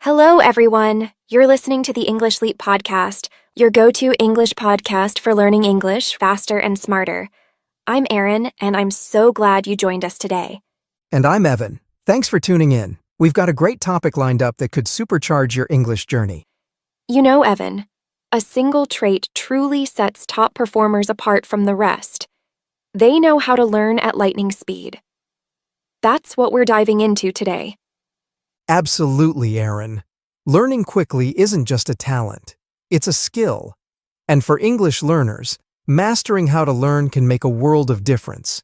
Hello, everyone. You're listening to the English Leap podcast, your go-to English podcast for learning English faster and smarter. I'm Erin, and I'm so glad you joined us today. And I'm Evan. Thanks for tuning in. We've got a great topic lined up that could supercharge your English journey. You know, Evan, a single trait truly sets top performers apart from the rest. They know how to learn at lightning speed. That's what we're diving into today. Absolutely, Erin. Learning quickly isn't just a talent. It's a skill. And for English learners, mastering how to learn can make a world of difference.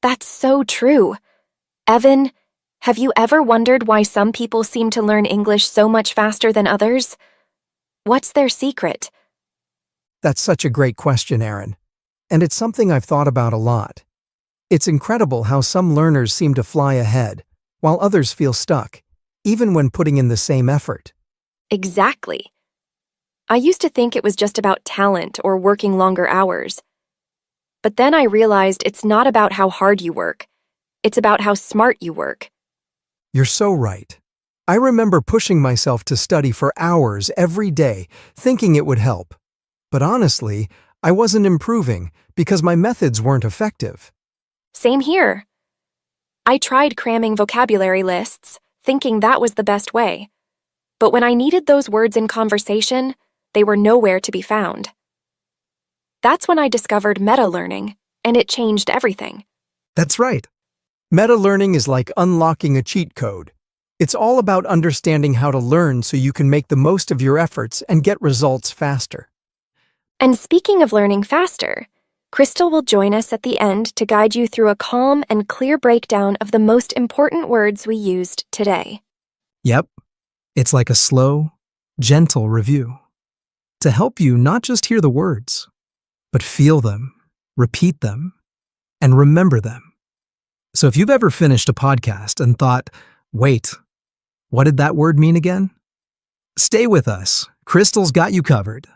That's so true. Evan, have you ever wondered why some people seem to learn English so much faster than others? What's their secret? That's such a great question, Erin. And it's something I've thought about a lot. It's incredible how some learners seem to fly ahead, while others feel stuck, even when putting in the same effort. Exactly. I used to think it was just about talent or working longer hours. But then I realized it's not about how hard you work. It's about how smart you work. You're so right. I remember pushing myself to study for hours every day, thinking it would help. But honestly, I wasn't improving because my methods weren't effective. Same here. I tried cramming vocabulary lists, thinking that was the best way. But when I needed those words in conversation, they were nowhere to be found. That's when I discovered meta-learning, and it changed everything. That's right. Meta-learning is like unlocking a cheat code. It's all about understanding how to learn so you can make the most of your efforts and get results faster. And speaking of learning faster, Crystal will join us at the end to guide you through a calm and clear breakdown of the most important words we used today. Yep. It's like a slow, gentle review to help you not just hear the words, but feel them, repeat them, and remember them. So if you've ever finished a podcast and thought, wait, what did that word mean again? Stay with us. Crystal's got you covered.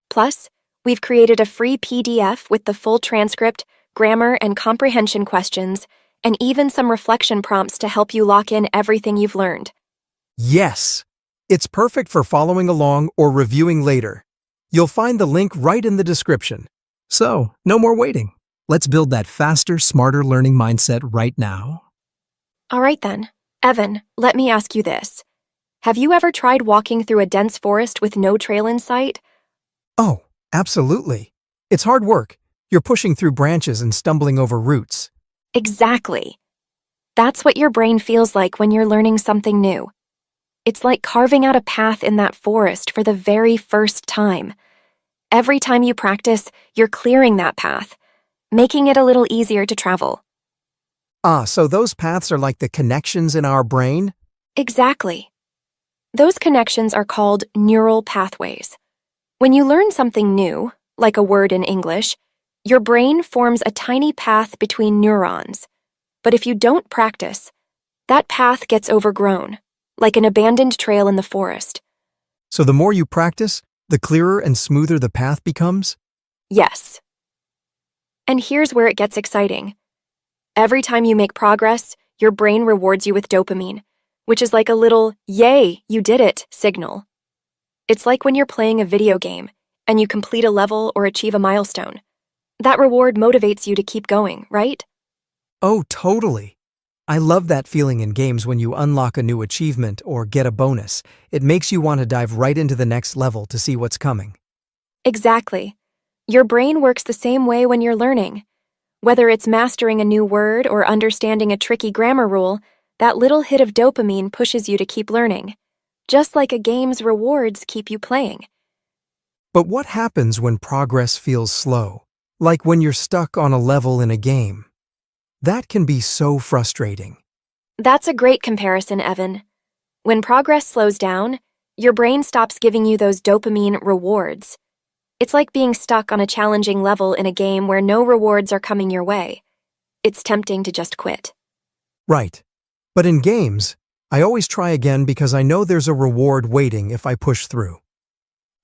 Plus, we've created a free PDF with the full transcript, grammar and comprehension questions, and even some reflection prompts to help you lock in everything you've learned. Yes! It's perfect for following along or reviewing later. You'll find the link right in the description. So, no more waiting. Let's build that faster, smarter learning mindset right now. All right then. Evan, let me ask you this. Have you ever tried walking through a dense forest with no trail in sight? Oh, absolutely. It's hard work. You're pushing through branches and stumbling over roots. Exactly. That's what your brain feels like when you're learning something new. It's like carving out a path in that forest for the very first time. Every time you practice, you're clearing that path, making it a little easier to travel. So those paths are like the connections in our brain? Exactly. Those connections are called neural pathways. When you learn something new, like a word in English, your brain forms a tiny path between neurons. But if you don't practice, that path gets overgrown, like an abandoned trail in the forest. So the more you practice, the clearer and smoother the path becomes? Yes. And here's where it gets exciting. Every time you make progress, your brain rewards you with dopamine, which is like a little, yay, you did it signal. It's like when you're playing a video game and you complete a level or achieve a milestone. That reward motivates you to keep going, right? Oh, totally. I love that feeling in games when you unlock a new achievement or get a bonus. It makes you want to dive right into the next level to see what's coming. Exactly. Your brain works the same way when you're learning. Whether it's mastering a new word or understanding a tricky grammar rule, that little hit of dopamine pushes you to keep learning, just like a game's rewards keep you playing. But what happens when progress feels slow? Like when you're stuck on a level in a game? That can be so frustrating. That's a great comparison, Evan. When progress slows down, your brain stops giving you those dopamine rewards. It's like being stuck on a challenging level in a game where no rewards are coming your way. It's tempting to just quit. Right. But in games, I always try again because I know there's a reward waiting if I push through.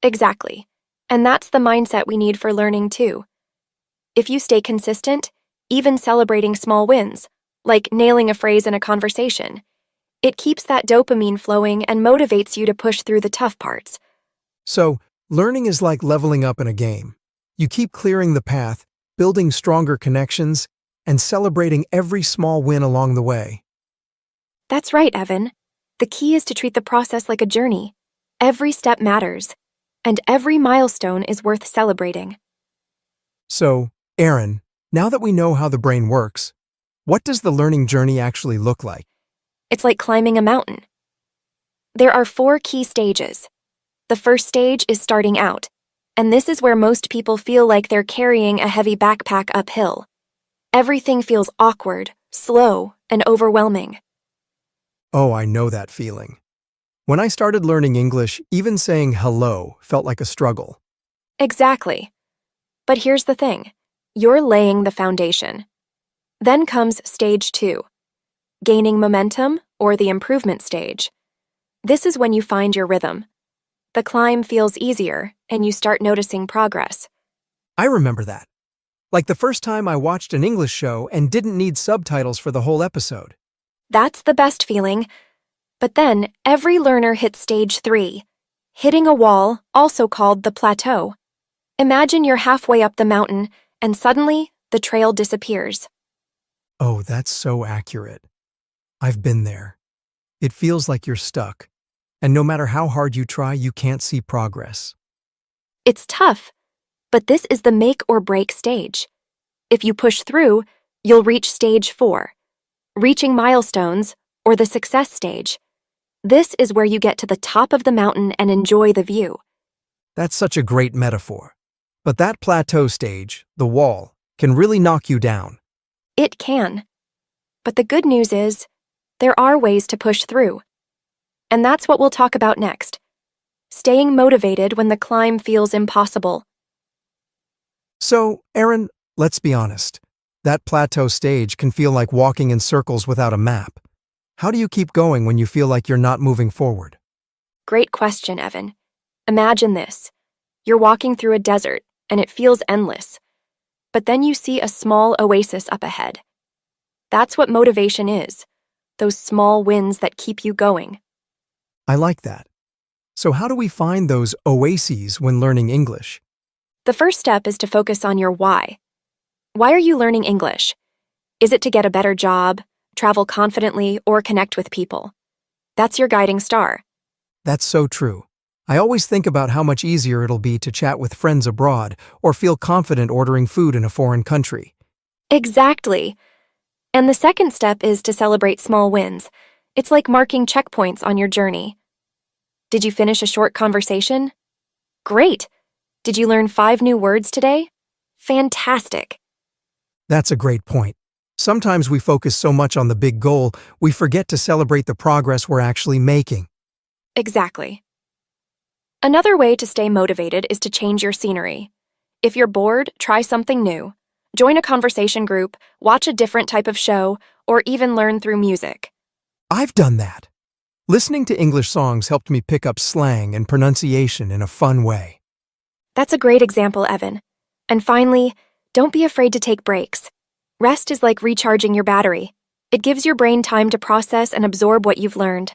Exactly. And that's the mindset we need for learning too. If you stay consistent, even celebrating small wins, like nailing a phrase in a conversation, It keeps that dopamine flowing and motivates you to push through the tough parts. So, learning is like leveling up in a game. You keep clearing the path, building stronger connections, and celebrating every small win along the way. That's right, Evan. The key is to treat the process like a journey. Every step matters, and every milestone is worth celebrating. So, Aaron, now that we know how the brain works, what does the learning journey actually look like? It's like climbing a mountain. There are 4 key stages. The first stage is starting out, and this is where most people feel like they're carrying a heavy backpack uphill. Everything feels awkward, slow, and overwhelming. Oh, I know that feeling. When I started learning English, even saying hello felt like a struggle. Exactly. But here's the thing. You're laying the foundation. Then comes stage 2, gaining momentum or the improvement stage. This is when you find your rhythm. The climb feels easier, and you start noticing progress. I remember that. Like the first time I watched an English show and didn't need subtitles for the whole episode. That's the best feeling. But then, every learner hits stage 3, hitting a wall, also called the plateau. Imagine you're halfway up the mountain, and suddenly, the trail disappears. Oh, that's so accurate. I've been there. It feels like you're stuck, and no matter how hard you try, you can't see progress. It's tough, but this is the make or break stage. If you push through, you'll reach stage 4, reaching milestones, or the success stage. This is where you get to the top of the mountain and enjoy the view. That's such a great metaphor. But that plateau stage, the wall, can really knock you down. It can. But the good news is, there are ways to push through. And that's what we'll talk about next. Staying motivated when the climb feels impossible. So, Aaron, let's be honest. That plateau stage can feel like walking in circles without a map. How do you keep going when you feel like you're not moving forward? Great question, Evan. Imagine this. You're walking through a desert, and it feels endless. But then you see a small oasis up ahead. That's what motivation is, those small wins that keep you going. I like that. So how do we find those oases when learning English? The first step is to focus on your why. Why are you learning English? Is it to get a better job, travel confidently, or connect with people? That's your guiding star. That's so true. I always think about how much easier it'll be to chat with friends abroad or feel confident ordering food in a foreign country. Exactly. And the second step is to celebrate small wins. It's like marking checkpoints on your journey. Did you finish a short conversation? Great. Did you learn 5 new words today? Fantastic. That's a great point. Sometimes we focus so much on the big goal, we forget to celebrate the progress we're actually making. Exactly. Another way to stay motivated is to change your scenery. If you're bored, try something new. Join a conversation group, watch a different type of show, or even learn through music. I've done that. Listening to English songs helped me pick up slang and pronunciation in a fun way. That's a great example, Evan. And finally, don't be afraid to take breaks. Rest is like recharging your battery. It gives your brain time to process and absorb what you've learned.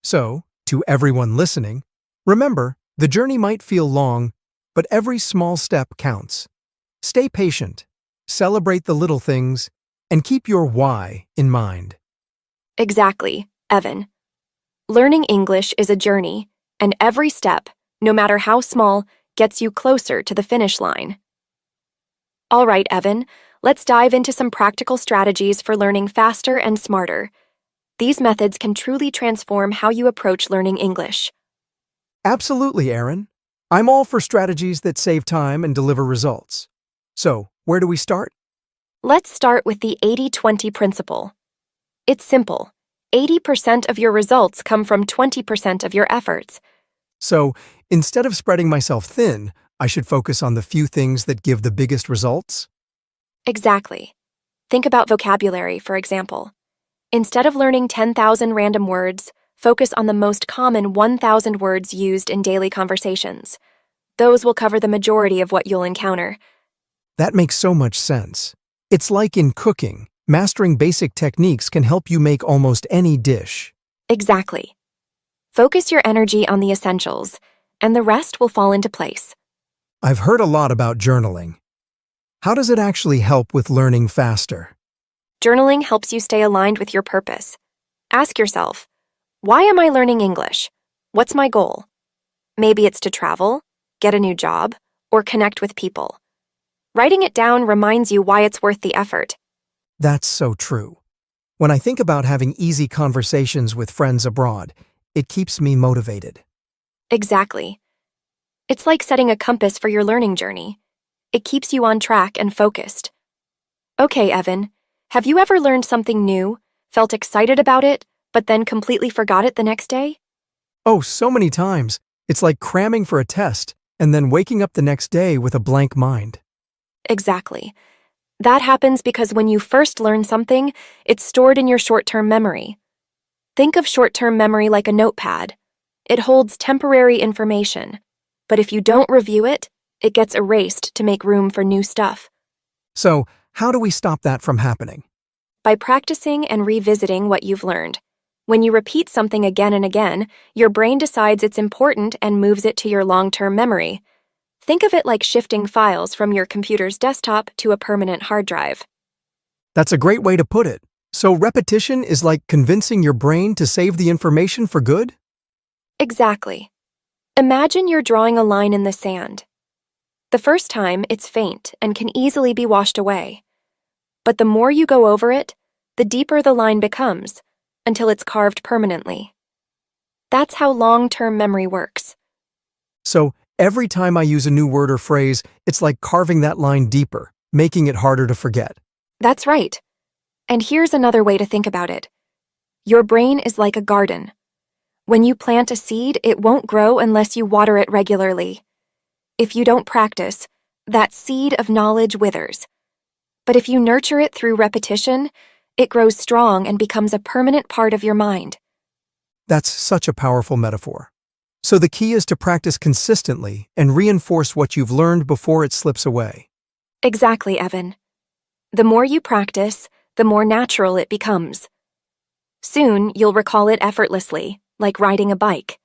So, to everyone listening, remember, the journey might feel long, but every small step counts. Stay patient, celebrate the little things, and keep your why in mind. Exactly, Evan. Learning English is a journey, and every step, no matter how small, gets you closer to the finish line. All right, Evan, let's dive into some practical strategies for learning faster and smarter. These methods can truly transform how you approach learning English. Absolutely, Aaron. I'm all for strategies that save time and deliver results. So, where do we start? Let's start with the 80-20 principle. It's simple. 80% of your results come from 20% of your efforts. So, instead of spreading myself thin, I should focus on the few things that give the biggest results? Exactly. Think about vocabulary, for example. Instead of learning 10,000 random words, focus on the most common 1,000 words used in daily conversations. Those will cover the majority of what you'll encounter. That makes so much sense. It's like in cooking, mastering basic techniques can help you make almost any dish. Exactly. Focus your energy on the essentials, and the rest will fall into place. I've heard a lot about journaling. How does it actually help with learning faster? Journaling helps you stay aligned with your purpose. Ask yourself, why am I learning English? What's my goal? Maybe it's to travel, get a new job, or connect with people. Writing it down reminds you why it's worth the effort. That's so true. When I think about having easy conversations with friends abroad, it keeps me motivated. Exactly. It's like setting a compass for your learning journey. It keeps you on track and focused. Okay, Evan, have you ever learned something new, felt excited about it, but then completely forgot it the next day? Oh, so many times. It's like cramming for a test and then waking up the next day with a blank mind. Exactly. That happens because when you first learn something, it's stored in your short-term memory. Think of short-term memory like a notepad. It holds temporary information, but if you don't review it, it gets erased to make room for new stuff. So, how do we stop that from happening? By practicing and revisiting what you've learned. When you repeat something again and again, your brain decides it's important and moves it to your long-term memory. Think of it like shifting files from your computer's desktop to a permanent hard drive. That's a great way to put it. So, repetition is like convincing your brain to save the information for good? Exactly. Imagine you're drawing a line in the sand. The first time, it's faint and can easily be washed away. But the more you go over it, the deeper the line becomes, until it's carved permanently. That's how long-term memory works. So, every time I use a new word or phrase, it's like carving that line deeper, making it harder to forget. That's right. And here's another way to think about it. Your brain is like a garden. When you plant a seed, it won't grow unless you water it regularly. If you don't practice, that seed of knowledge withers. But if you nurture it through repetition, it grows strong and becomes a permanent part of your mind. That's such a powerful metaphor. So the key is to practice consistently and reinforce what you've learned before it slips away. Exactly, Evan. The more you practice, the more natural it becomes. Soon, you'll recall it effortlessly, like riding a bike.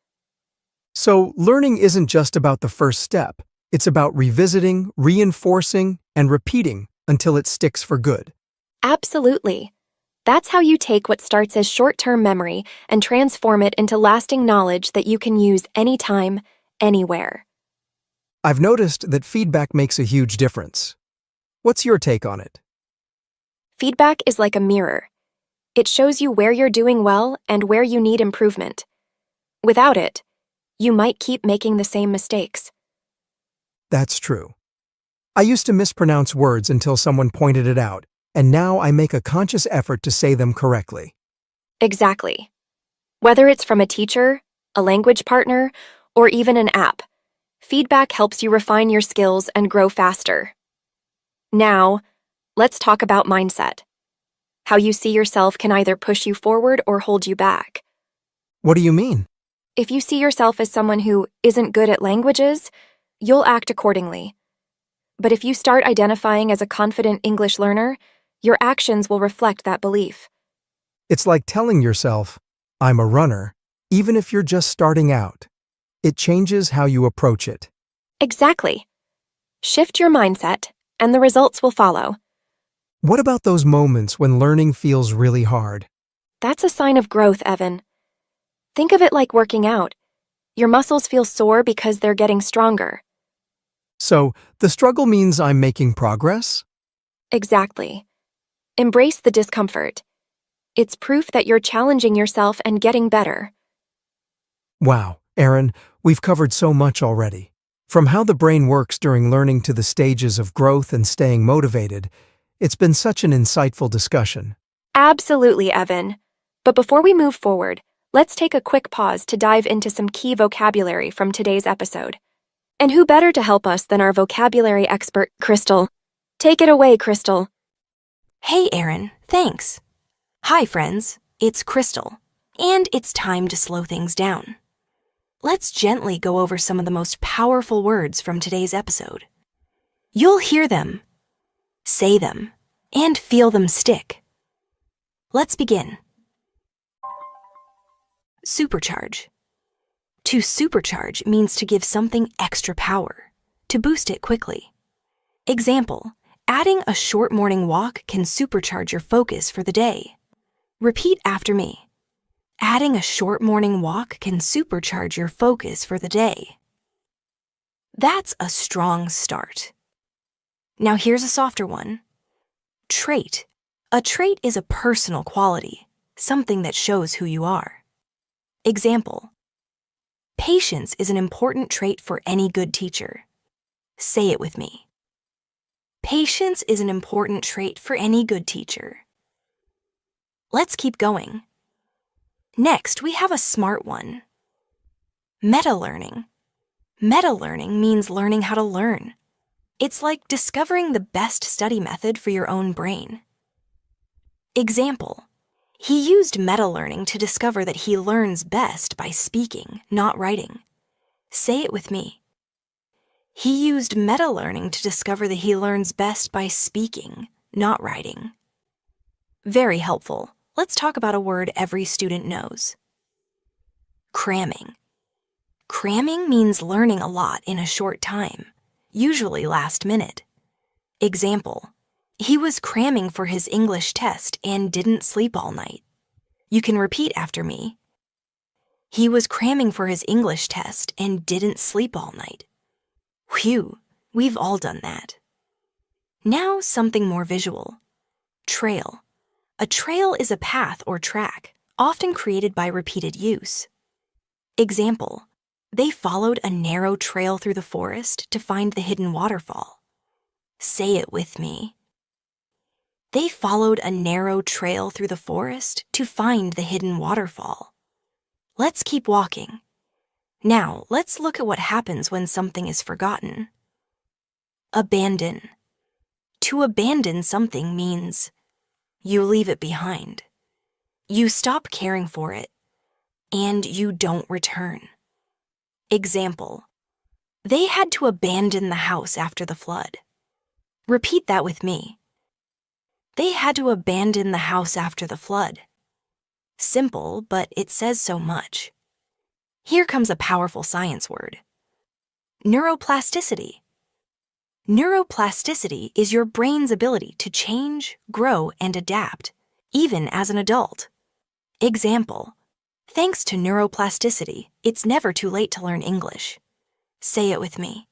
So learning isn't just about the first step. It's about revisiting, reinforcing, and repeating until it sticks for good. Absolutely. That's how you take what starts as short-term memory and transform it into lasting knowledge that you can use anytime, anywhere. I've noticed that feedback makes a huge difference. What's your take on it? Feedback is like a mirror. It shows you where you're doing well and where you need improvement. Without it, you might keep making the same mistakes. That's true. I used to mispronounce words until someone pointed it out, and now I make a conscious effort to say them correctly. Exactly. Whether it's from a teacher, a language partner, or even an app, feedback helps you refine your skills and grow faster. Now, let's talk about mindset. How you see yourself can either push you forward or hold you back. What do you mean? If you see yourself as someone who isn't good at languages, you'll act accordingly. But if you start identifying as a confident English learner, your actions will reflect that belief. It's like telling yourself, I'm a runner, even if you're just starting out. It changes how you approach it. Exactly. Shift your mindset, and the results will follow. What about those moments when learning feels really hard? That's a sign of growth, Evan. Think of it like working out. Your muscles feel sore because they're getting stronger. So, the struggle means I'm making progress? Exactly. Embrace the discomfort. It's proof that you're challenging yourself and getting better. Wow, Aaron, we've covered so much already. From how the brain works during learning to the stages of growth and staying motivated, it's been such an insightful discussion. Absolutely, Evan. But before we move forward, let's take a quick pause to dive into some key vocabulary from today's episode. And who better to help us than our vocabulary expert, Crystal? Take it away, Crystal. Hey, Aaron, thanks. Hi, friends, it's Crystal, and it's time to slow things down. Let's gently go over some of the most powerful words from today's episode. You'll hear them, say them, and feel them stick. Let's begin. Supercharge. To supercharge means to give something extra power, to boost it quickly. Example, adding a short morning walk can supercharge your focus for the day. Repeat after me. Adding a short morning walk can supercharge your focus for the day. That's a strong start. Now here's a softer one. Trait. A trait is a personal quality, something that shows who you are. Example, patience is an important trait for any good teacher. Say it with me. Patience is an important trait for any good teacher. Let's keep going. Next, we have a smart one. Meta-learning. Meta-learning means learning how to learn. It's like discovering the best study method for your own brain. Example, he used meta-learning to discover that he learns best by speaking, not writing. Say it with me. He used meta-learning to discover that he learns best by speaking, not writing. Very helpful. Let's talk about a word every student knows. Cramming. Cramming means learning a lot in a short time, usually last minute. Example, he was cramming for his English test and didn't sleep all night. You can repeat after me. He was cramming for his English test and didn't sleep all night. Phew, we've all done that. Now something more visual. Trail. A trail is a path or track, often created by repeated use. Example, they followed a narrow trail through the forest to find the hidden waterfall. Say it with me. They followed a narrow trail through the forest to find the hidden waterfall. Let's keep walking. Now, let's look at what happens when something is forgotten. Abandon. To abandon something means you leave it behind. You stop caring for it, and you don't return. Example, they had to abandon the house after the flood. Repeat that with me. They had to abandon the house after the flood. Simple, but it says so much. Here comes a powerful science word. Neuroplasticity. Neuroplasticity is your brain's ability to change, grow, and adapt, even as an adult. Example, thanks to neuroplasticity, it's never too late to learn English. Say it with me.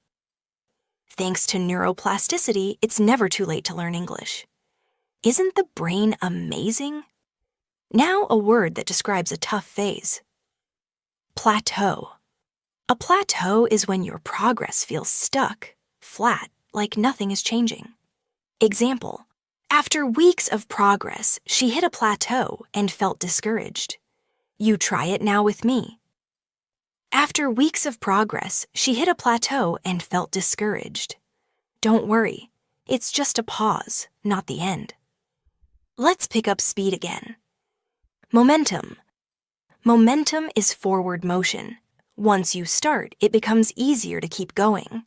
Thanks to neuroplasticity, it's never too late to learn English. Isn't the brain amazing? Now a word that describes a tough phase. Plateau. A plateau is when your progress feels stuck, flat, like nothing is changing. Example, after weeks of progress, she hit a plateau and felt discouraged. You try it now with me. After weeks of progress, she hit a plateau and felt discouraged. Don't worry, it's just a pause, not the end. Let's pick up speed again. Momentum. Momentum is forward motion. Once you start, it becomes easier to keep going.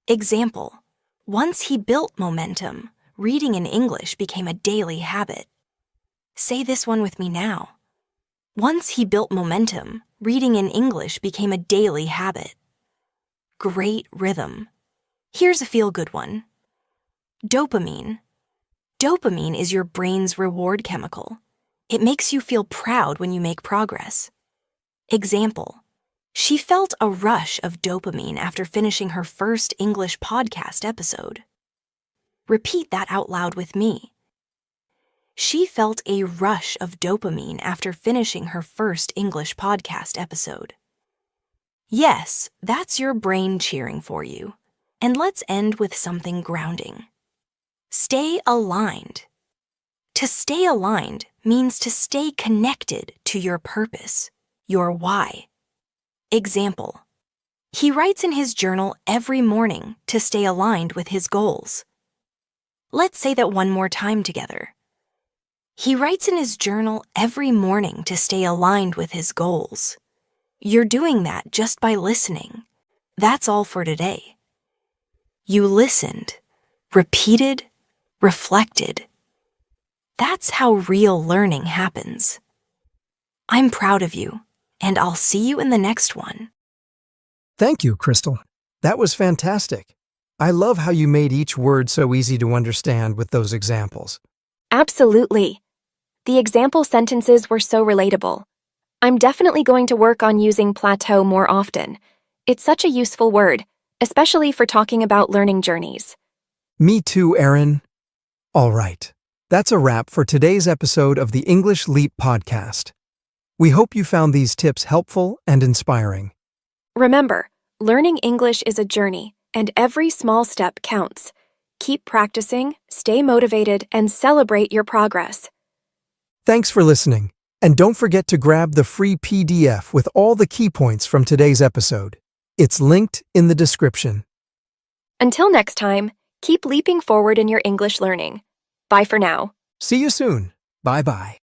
Example, once he built momentum, reading in English became a daily habit. Say this one with me now. Once he built momentum, reading in English became a daily habit. Great rhythm. Here's a feel-good one. Dopamine. Dopamine is your brain's reward chemical. It makes you feel proud when you make progress. Example, she felt a rush of dopamine after finishing her first English podcast episode. Repeat that out loud with me. She felt a rush of dopamine after finishing her first English podcast episode. Yes, that's your brain cheering for you. And let's end with something grounding. Stay aligned. To stay aligned means to stay connected to your purpose, your why. Example, he writes in his journal every morning to stay aligned with his goals. Let's say that one more time together. He writes in his journal every morning to stay aligned with his goals. You're doing that just by listening. That's all for today. You listened, repeated, reflected. That's how real learning happens. I'm proud of you, and I'll see you in the next one. Thank you, Crystal. That was fantastic. I love how you made each word so easy to understand with those examples. Absolutely. The example sentences were so relatable. I'm definitely going to work on using plateau more often. It's such a useful word, especially for talking about learning journeys. Me too, Erin. All right. That's a wrap for today's episode of the English Leap podcast. We hope you found these tips helpful and inspiring. Remember, learning English is a journey, and every small step counts. Keep practicing, stay motivated, and celebrate your progress. Thanks for listening, and don't forget to grab the free PDF with all the key points from today's episode. It's linked in the description. Until next time, keep leaping forward in your English learning. Bye for now. See you soon. Bye-bye.